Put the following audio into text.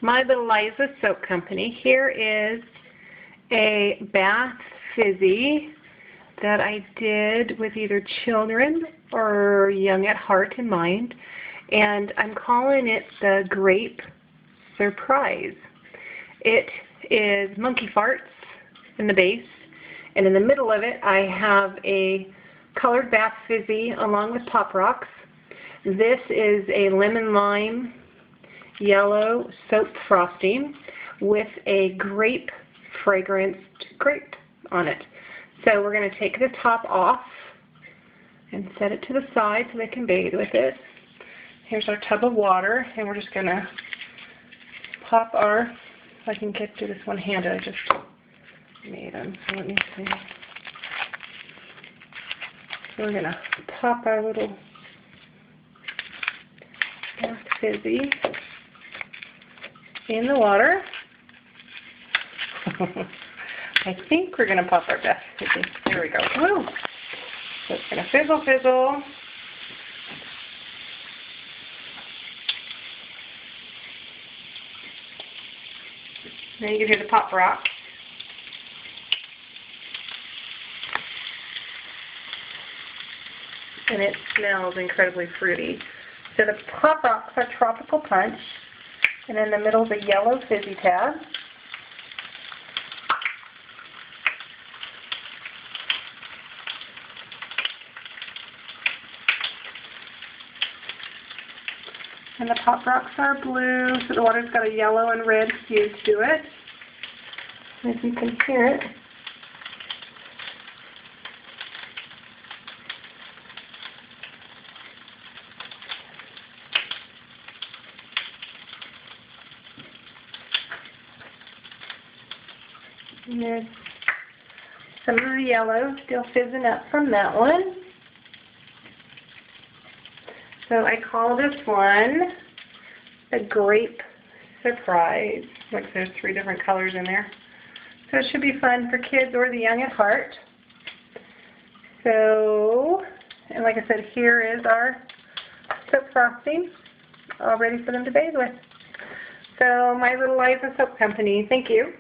My Little Liza Soap Company. Here is a bath fizzy that I did with either children or young at heart in mind, and I'm calling it the Grape Surprise. It is monkey farts in the base, and in the middle of it I have a colored bath fizzy along with Pop Rocks. This is a lemon lime yellow soap frosting with a grape fragranced grape on it. So we're going to take the top off and set it to the side so they can bathe with it. Here's our tub of water, and we're just going to pop our, if I can get to this one-handed, I just made them, so let me see. So we're going to pop our little bath fizzy in the water. I think we're going to pop our bath fizzy. There we go. Woo! So it's going to fizzle, fizzle. Now you can hear the Pop Rock. And it smells incredibly fruity. So the Pop Rocks are Tropical Punch, and in the middle is a yellow fizzy tab. And the Pop Rocks are blue, so the water's got a yellow and red hue to it. As you can hear it. And there's some of the yellow still fizzing up from that one. So I call this one the Grape Surprise. Like there's 3 different colors in there. So it should be fun for kids or the young at heart. So, and like I said, here is our soap frosting, all ready for them to bathe with. So My Little Liza Soap Company, thank you.